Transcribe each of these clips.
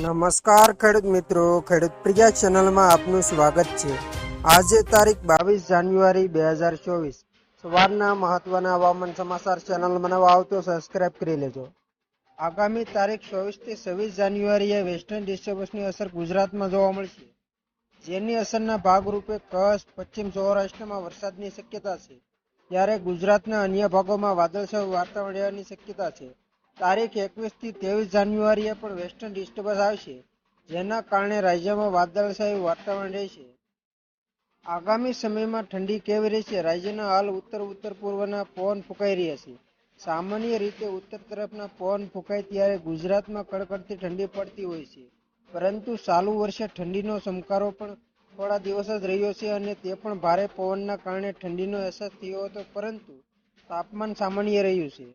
નમસ્કાર ખેડૂત મિત્રો, ખેડૂત પ્રિયા ચેનલમાં આપનું સ્વાગત છે। આજે તારીખ 22 જાન્યુઆરી 2024 સવારના મહત્વના હવામાન સમાચાર ચેનલમાં નવા આવતો સબસ્ક્રાઇબ કરી લેજો। આગામી તારીખ 24 થી 26 જાન્યુઆરીએ વેસ્ટર્ન ડિસ્ટર્બન્સની અસર ગુજરાતમાં જોવા મળશે, જેની અસરના ભાગરૂપે કચ્છ, પશ્ચિમ સૌરાષ્ટ્રમાં વરસાદની શક્યતા છે, જ્યારે ગુજરાતના અન્ય ભાગોમાં વાદળછાયું વાતાવરણ રહેવાની શક્યતા છે। તારીખ 21 થી 23 જાન્યુઆરીએ પણ વેસ્ટર્ન ડિસ્ટર્બન્સ આવશે, જેના કારણે રાજ્યમાં વાદળછાયું વાતાવરણ રહેશે। આગામી સમયમાં ઠંડી કેવી રહેશે? રાજ્યના હાલ ઉત્તર પૂર્વના પવન ફૂંકાઈ રહ્યા છે। સામાન્ય રીતે ઉત્તર તરફના પવન ફૂંકાય ત્યારે ગુજરાતમાં કડકડતી ઠંડી પડતી હોય છે, પરંતુ ચાલુ વર્ષે ઠંડીનો ચમકારો પણ થોડા દિવસ જ રહ્યો છે અને તે પણ ભારે પવનના કારણે ઠંડીનો અહેસાસ થયો હતો, પરંતુ તાપમાન સામાન્ય રહ્યું છે।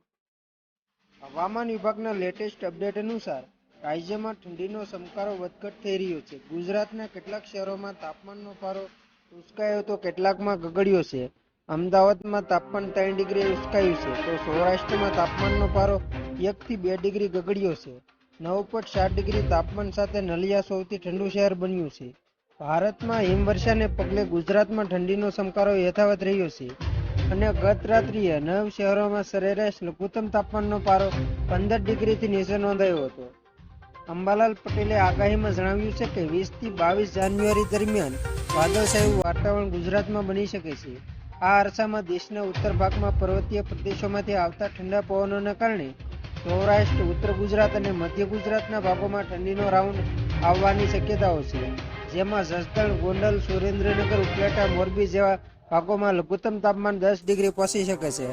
હવામાન વિભાગના લેટેસ્ટ અપડેટ અનુસાર રાજ્યમાં ઠંડીનો ચમકારો વધઘટ થઈ રહ્યો છે। ગુજરાતના કેટલાક શહેરોમાં તાપમાનનો પારો ઉંચકાયો તો કેટલાકમાં ગગડ્યો છે। અમદાવાદમાં તાપમાન 3 ડિગ્રી ઉંચકાયું છે, તો સૌરાષ્ટ્રમાં તાપમાનનો પારો 1 થી 2 ડિગ્રી ગગડ્યો છે। 9.7 ડિગ્રી તાપમાન સાથે નલિયા સૌથી ઠંડુ શહેર બન્યું છે। ભારતમાં હિમવર્ષાને પગલે ગુજરાતમાં ઠંડીનો ચમકારો યથાવત રહ્યો છે અને ગત રાત્રિએ 9 શહેરોમાં સરેરાશ લઘુત્તમ તાપમાનનો પારો 15 ડિગ્રીથી નીચે નોંધાયો હતો। અંબાલાલ પટેલે આગાહીમાં જણાવ્યું છે કે 20 થી 22 જાન્યુઆરી દરમિયાન વાદળછાયું વાતાવરણ ગુજરાતમાં બની શકે છે। આ અરસામાં દેશના ઉત્તર ભાગમાં પર્વતીય પ્રદેશોમાંથી આવતા ઠંડા પવનોના કારણે સૌરાષ્ટ્ર, ઉત્તર ગુજરાત અને મધ્ય ગુજરાતના ભાગોમાં ઠંડીનો રાઉન્ડ આવવાની શક્યતાઓ છે, જેમાં જસદણ, ગોંડલ, સુરેન્દ્રનગર, ઉપલેટા, મોરબી જેવા ભાગોમાં લઘુત્તમ તાપમાન 10 ડિગ્રી પહોંચી શકે છે।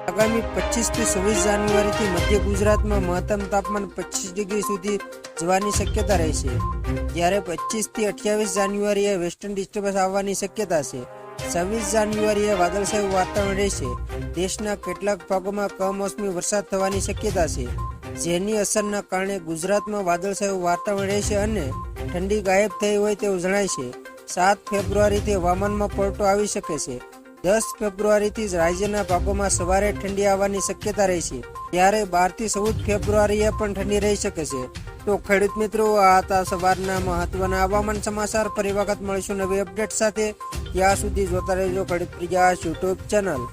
આગામી 25 થી 26 જાન્યુઆરીથી મધ્ય ગુજરાતમાં મહત્તમ તાપમાન 25 ડિગ્રી સુધી જવાની શક્યતા રહેશે, જ્યારે 25 થી 28 જાન્યુઆરીએ વેસ્ટર્ન ડિસ્ટર્બન્સ આવવાની શક્યતા છે। 26 જાન્યુઆરીએ વાદળછાયું વાતાવરણ રહેશે। દેશના કેટલાક ભાગોમાં કમોસમી વરસાદ થવાની શક્યતા છે, જેની અસરના કારણે ગુજરાતમાં વાદળછાયું વાતાવરણ રહેશે અને ઠંડી ગાયબ થઈ હોય તેવું જણાય છે। 7 ફેબ્રુઆરીથી હવામાનમાં પલટો આવી શકે છે। 10 ફેબ્રુઆરીથી જ રાજ્યના ભાગોમાં સવારે ઠંડી આવવાની શક્યતા રહેશે, ત્યારે 12 થી 14 ફેબ્રુઆરીએ પણ ઠંડી રહી શકે છે। તો ખેડૂત મિત્રો, આ હતા સવારના મહત્વના હવામાન સમાચાર। ફરી વખત મળીશું નવી અપડેટ સાથે, ત્યાં સુધી જોતા રહેજો ખેડૂત પ્રિયા યુટ્યુબ ચેનલ।